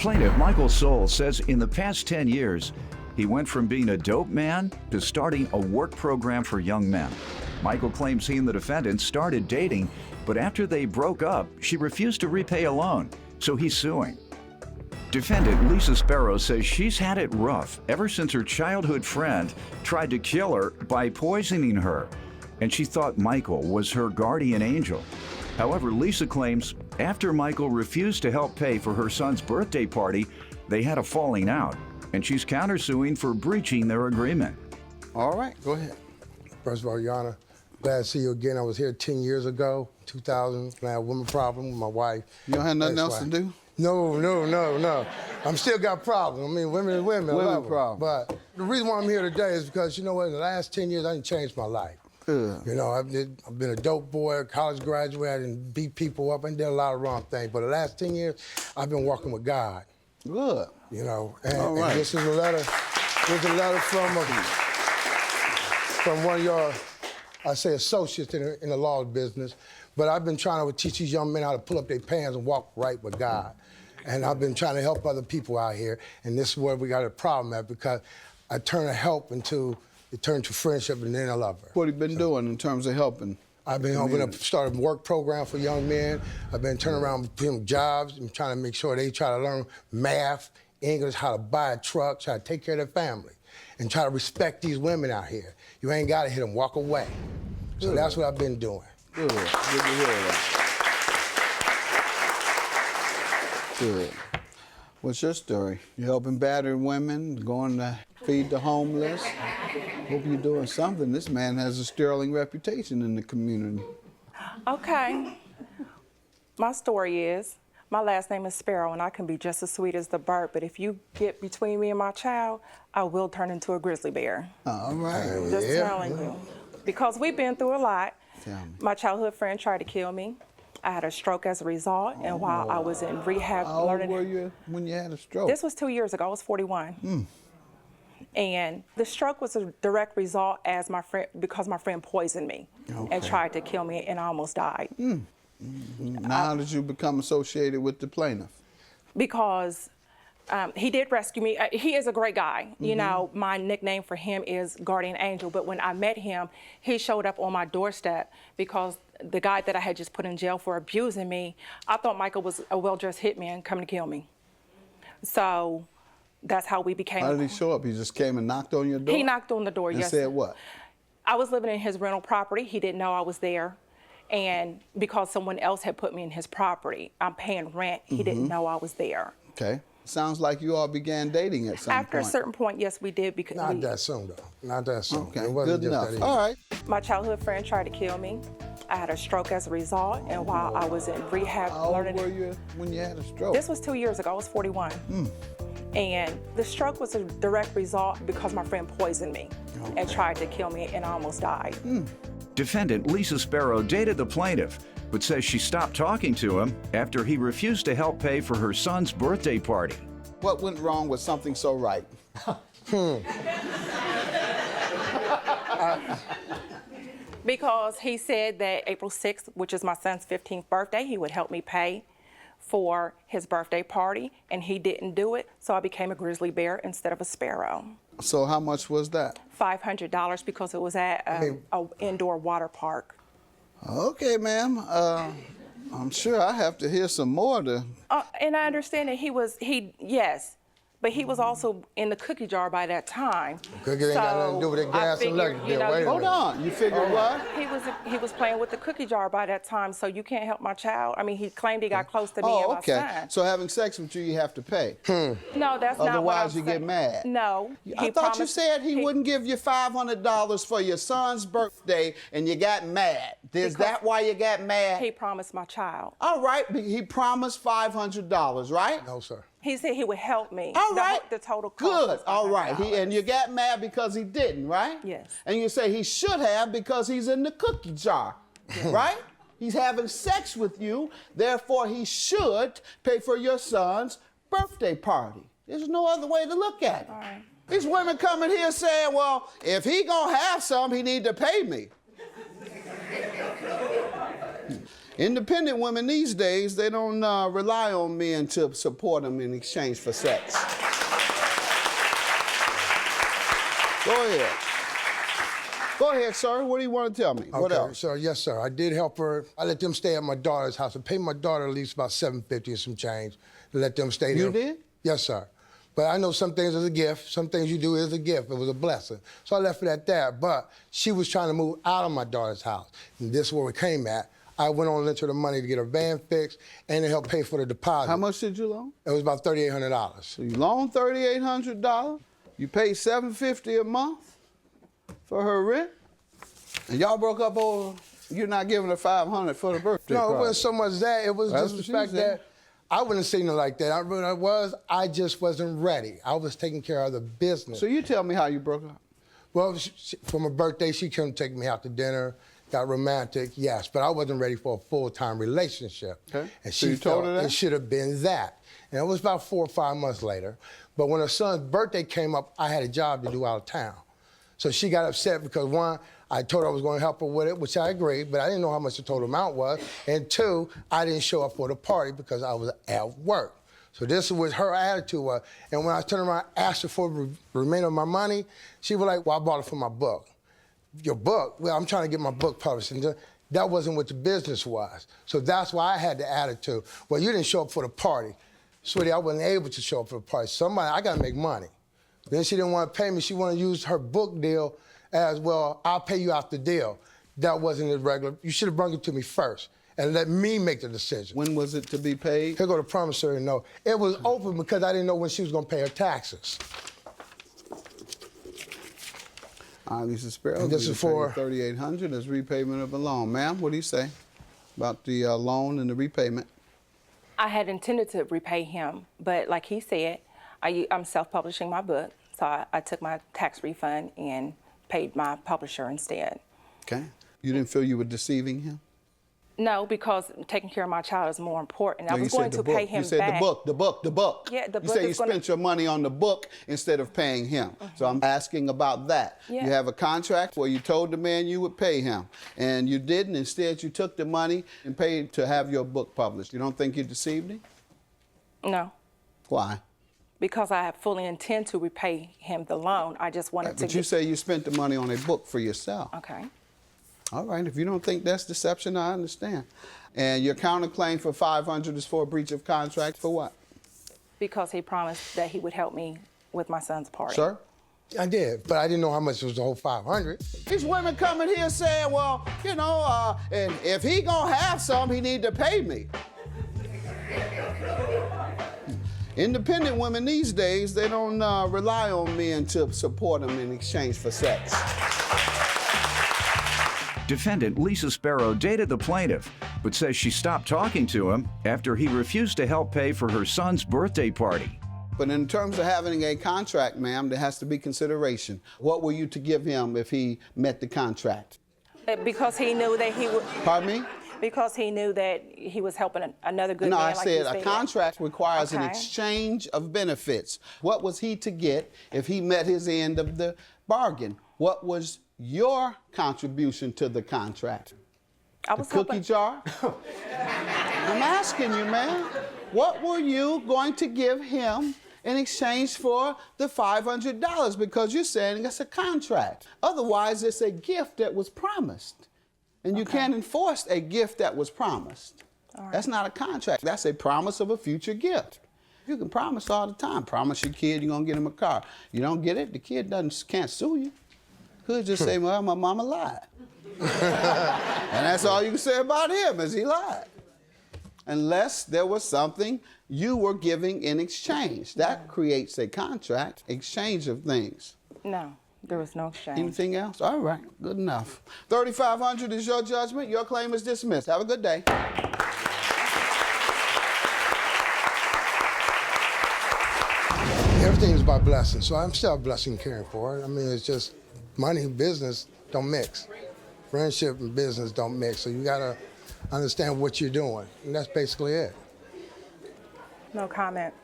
Plaintiff Michael Soul says in the past 10 years, he went from being a dope man to starting a work program for young men. Michael claims he and the defendant started dating, but after they broke up, she refused to repay a loan, so he's suing. Defendant Lisa Sparrow says she's had it rough ever since her childhood friend tried to kill her by poisoning her, and she thought Michael was her guardian angel. However, Lisa claims after Michael refused to help pay for her son's birthday party, they had a falling out, and she's countersuing for breaching their agreement. All right, go ahead. First of all, Your Honor, glad to see you again. I was here 10 years ago, 2000, when I had a woman problem with my wife. You don't have nothing else to do? No. I'm still got problems. I mean, women is women. Women problems. But the reason why I'm here today is because, you know what, in the last 10 years, I didn't change my life. Good. You know, I've been a dope boy, college graduate, I didn't beat people up, and did a lot of wrong things. But the last 10 years, I've been walking with God. Good. You know, and, all right. and this is a letter. There's a letter from one of your, I say, associates in the law business. But I've been trying to teach these young men how to pull up their pants and walk right with God. And I've been trying to help other people out here, and this is where we got a problem at, because I turn a help into, it turned to friendship and then a lover. What have you been doing in terms of helping? I've been helping to start a work program for young men. I've been turning around them jobs and trying to make sure they try to learn math, English, how to buy a truck, try to take care of their family, and try to respect these women out here. You ain't got to hit them, walk away. So that's what I've been doing. Good. Good to hear that. Good. What's your story? You helping battered women, going to feed the homeless? Hope you're doing something. This man has a sterling reputation in the community. Okay. My story is, my last name is Sparrow, and I can be just as sweet as the bird, but if you get between me and my child, I will turn into a grizzly bear. All right. Just telling you. Because we've been through a lot. Tell me. My childhood friend tried to kill me. I had a stroke as a result, and while I was in rehab How learning... old were you when you had a stroke? This was 2 years ago. I was 41. And the stroke was a direct result as my friend, because my friend poisoned me and tried to kill me, and I almost died. Now, how did you become associated with the plaintiff? Because he did rescue me. He is a great guy. You know, my nickname for him is Guardian Angel, but when I met him, he showed up on my doorstep because the guy that I had just put in jail for abusing me, I thought Michael was a well-dressed hitman coming to kill me. So that's how we became. How did he show up? He just came and knocked on your door? He knocked on the door, and yes. said what? I was living in his rental property. He didn't know I was there. And because someone else had put me in his property, I'm paying rent, he didn't know I was there. Okay. Sounds like you all began dating at some point. After a certain point, yes, we did. Because Not that soon, though. Not that soon. Okay, It wasn't good just enough. that easy. All right. My childhood friend tried to kill me. I had a stroke as a result, and while I was in rehab How old learning... were you when you had a stroke? This was 2 years ago. I was 41. And the stroke was a direct result because my friend poisoned me and tried to kill me, and I almost died. Defendant Lisa Sparrow dated the plaintiff, but says she stopped talking to him after he refused to help pay for her son's birthday party. What went wrong with something so right? Because he said that April 6th, which is my son's 15th birthday, he would help me pay for his birthday party, and he didn't do it, so I became a grizzly bear instead of a sparrow. So how much was that? $500 because it was at an indoor water park. Okay, ma'am. I'm sure I have to hear some more to... And I understand that yes, but he was also in the cookie jar by that time. Cookie ain't got nothing to do with that gas and electric bill. Wait a Hold minute. on. You figured what? He was playing with the cookie jar by that time, so you can't help my child. I mean, he claimed he got close to me and my son. So having sex with you have to pay. No, that's not what Otherwise, I'm you get saying. mad. No. I thought you said he wouldn't give you $500 for your son's birthday, and you got mad. Is that why you got mad? He promised my child. All right, but he promised $500, right? No, sir. He said he would help me. All right. The total cost. Good. was All right. $500. And you got mad because he didn't, right? Yes. And you say he should have because he's in the cookie jar, right? He's having sex with you, therefore he should pay for your son's birthday party. There's no other way to look at it. All right. These women coming here saying, well, if he gonna have some, he need to pay me. Independent women these days, they don't rely on men to support them in exchange for sex. Go ahead. Go ahead, sir. What do you want to tell me? What else? Sir, yes, sir. I did help her. I let them stay at my daughter's house. I paid my daughter at least about $750 and some change to let them stay there. You did? Yes, sir. But I know some things is a gift. Some things you do is a gift. It was a blessing. So I left it at that. But she was trying to move out of my daughter's house. And this is where we came at. I went on and lent her the money to get her van fixed and to help pay for the deposit. How much did you loan? It was about $3,800. So you loaned $3,800. You paid $750 a month for her rent, and y'all broke up over you not giving her $500 for the birthday No, party. it wasn't so much that. It was That's just what the she fact said. that I wouldn't say nothing like that. I just wasn't ready. I was taking care of the business. So you tell me how you broke up. Well, for my birthday, she came to take me out to dinner, got romantic, yes, but I wasn't ready for a full-time relationship. Okay. And So she you told her felt that? it should have been that. And it was about 4 or 5 months later. But when her son's birthday came up, I had a job to do out of town. So she got upset because, one, I told her I was going to help her with it, which I agreed, but I didn't know how much the total amount was. And two, I didn't show up for the party because I was at work. So this was her attitude was. And when I turned around and asked her for the remainder of my money, she was like, well, I bought it for my book. Your book? Well, I'm trying to get my book published. And that wasn't what the business was. So that's why I had the attitude. Well, you didn't show up for the party. Sweetie, I wasn't able to show up for the party. I got to make money. Then she didn't want to pay me. She wanted to use her book deal as, well, I'll pay you out the deal. That wasn't the regular. You should have brought it to me first and let me make the decision. When was it to be paid? Here go the promissory note. It was open because I didn't know when she was going to pay her taxes. Lisa Sparrow, And this is for $3,800 as repayment of a loan. Ma'am, what do you say about the loan and the repayment? I had intended to repay him, but like he said, I'm self-publishing my book, so I took my tax refund and paid my publisher instead. Okay. You didn't feel you were deceiving him? No, because taking care of my child is more important. I No, was you going said to the book. pay him You said back. the book. Yeah, the You book said you is gonna- spent your money on the book instead of paying him. So I'm asking about that. Yeah. You have a contract where you told the man you would pay him, and you didn't. Instead, you took the money and paid to have your book published. You don't think you deceived him? No, Why? because I fully intend to repay him the loan. I just wanted to But you say you spent the money on a book for yourself. Okay. All right, if you don't think that's deception, I understand. And your counterclaim for $500 is for a breach of contract for what? Because he promised that he would help me with my son's party. Sir? I did, but I didn't know how much was the whole $500. These women coming here saying, well, you know, and if he gonna have some, he need to pay me. Independent women these days, they don't rely on men to support them in exchange for sex. Defendant Lisa Sparrow dated the plaintiff, but says she stopped talking to him after he refused to help pay for her son's birthday party. But in terms of having a contract, ma'am, there has to be consideration. What were you to give him if he met the contract? Because he knew that he would. Pardon me? Because he knew that he was helping another good No, man. I like said you a contract requires an Okay. exchange of benefits. What was he to get if he met his end of the bargain? What was your contribution to the contract? I The was cookie hoping. jar? I'm asking you, man. What were you going to give him in exchange for the $500? Because you're saying it's a contract. Otherwise, it's a gift that was promised. And you can't enforce a gift that was promised. That's not a contract. That's a promise of a future gift. You can promise all the time. Promise your kid you're gonna get him a car. You don't get it, the kid can't sue you. Could just say, well, my mama lied. And that's all you can say about him is he lied. Unless there was something you were giving in exchange. That creates a contract, exchange of things. No, there was no exchange. Anything else? All right, good enough. $3,500 is your judgment. Your claim is dismissed. Have a good day. Everything is by blessing, so I'm still a blessing caring for her. I mean, it's just money and business don't mix. Friendship and business don't mix, so you gotta understand what you're doing, and that's basically it. No comment.